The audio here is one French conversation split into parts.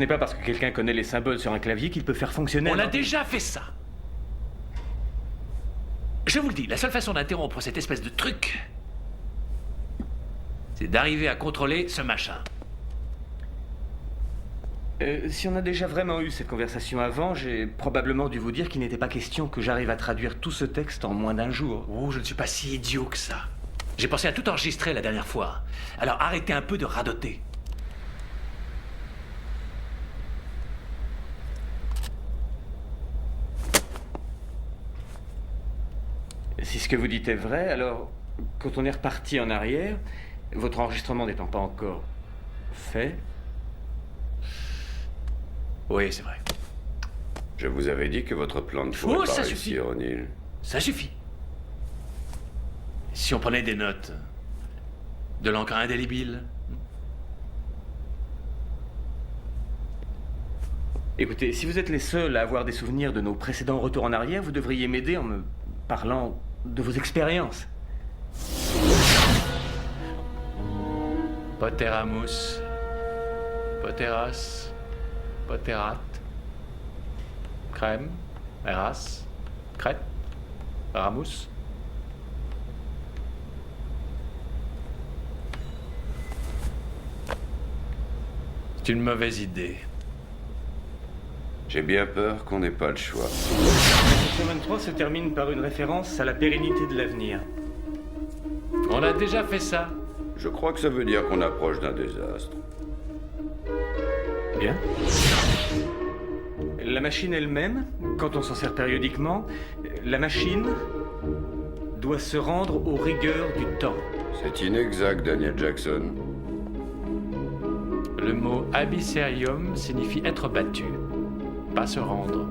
n'est pas parce que quelqu'un connaît les symboles sur un clavier qu'il peut faire fonctionner... On a déjà fait ça. Je vous le dis, la seule façon d'interrompre cette espèce de truc, c'est d'arriver à contrôler ce machin. Si on a déjà vraiment eu cette conversation avant, j'ai probablement dû vous dire qu'il n'était pas question que j'arrive à traduire tout ce texte en moins d'un jour. Oh, je ne suis pas si idiot que ça. J'ai pensé à tout enregistrer la dernière fois. Alors arrêtez un peu de radoter. Si ce que vous dites est vrai, alors, quand on est reparti en arrière, votre enregistrement n'étant pas encore fait... Oui, c'est vrai. Je vous avais dit que votre plan ne pourrait pas réussir, O'Neill. Ça suffit. Si on prenait des notes, de l'encre indélébile. Écoutez, si vous êtes les seuls à avoir des souvenirs de nos précédents retours en arrière, vous devriez m'aider en me parlant de vos expériences. Poteramus, Poteras, Poterat, Crème, Eras, Crête, Ramus. C'est une mauvaise idée. J'ai bien peur qu'on n'ait pas le choix. La semaine 3 se termine par une référence à la pérennité de l'avenir. On a déjà fait ça. Je crois que ça veut dire qu'on approche d'un désastre. Bien. La machine elle-même, quand on s'en sert périodiquement, la machine doit se rendre aux rigueurs du temps. C'est inexact, Daniel Jackson. Le mot abyssarium signifie être battu, pas se rendre.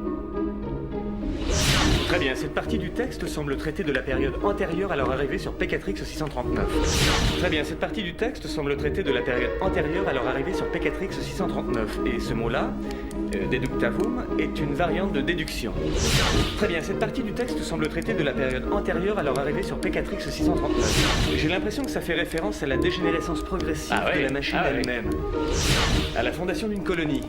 Très bien, cette partie du texte semble traiter de la période antérieure à leur arrivée sur P4X 639. Très bien, cette partie du texte semble traiter de la période antérieure à leur arrivée sur P4X 639. Et ce mot-là, deductavum, est une variante de déduction. Très bien, cette partie du texte semble traiter de la période antérieure à leur arrivée sur P4X 639. J'ai l'impression que ça fait référence à la dégénérescence progressive de la machine elle-même. À la fondation d'une colonie.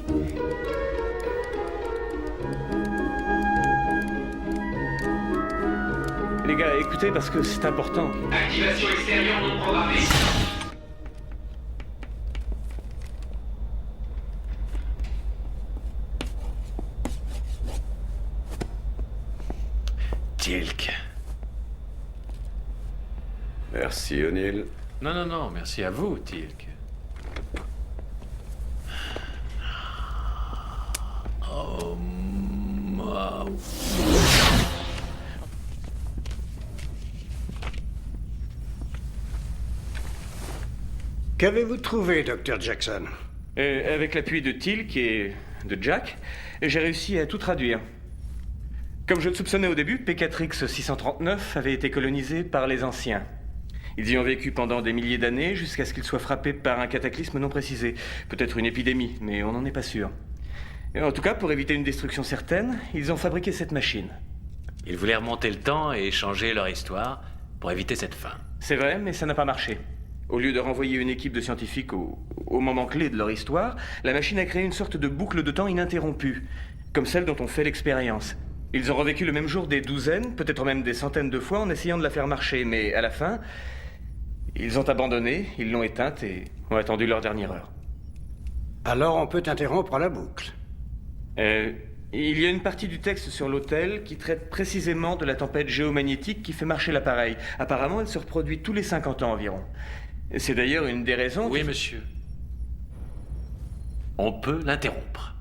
Les gars, écoutez parce que c'est important. Activation extérieure non programmée. Tilk. Merci, O'Neill. Non, merci à vous, Tilk. Oh, wow. Qu'avez-vous trouvé, Dr. Jackson? Avec l'appui de Tilk et de Jack, j'ai réussi à tout traduire. Comme je le soupçonnais au début, P4X 639 avait été colonisé par les anciens. Ils y ont vécu pendant des milliers d'années jusqu'à ce qu'ils soient frappés par un cataclysme non précisé. Peut-être une épidémie, mais on n'en est pas sûr. Et en tout cas, pour éviter une destruction certaine, ils ont fabriqué cette machine. Ils voulaient remonter le temps et changer leur histoire pour éviter cette fin. C'est vrai, mais ça n'a pas marché. Au lieu de renvoyer une équipe de scientifiques au moment clé de leur histoire, la machine a créé une sorte de boucle de temps ininterrompue, comme celle dont on fait l'expérience. Ils ont revécu le même jour des douzaines, peut-être même des centaines de fois en essayant de la faire marcher, mais à la fin, ils ont abandonné, ils l'ont éteinte et ont attendu leur dernière heure. Alors on peut interrompre la boucle. Il y a une partie du texte sur l'autel qui traite précisément de la tempête géomagnétique qui fait marcher l'appareil. Apparemment, elle se reproduit tous les 50 ans environ. C'est d'ailleurs une des raisons... Oui, monsieur. On peut l'interrompre.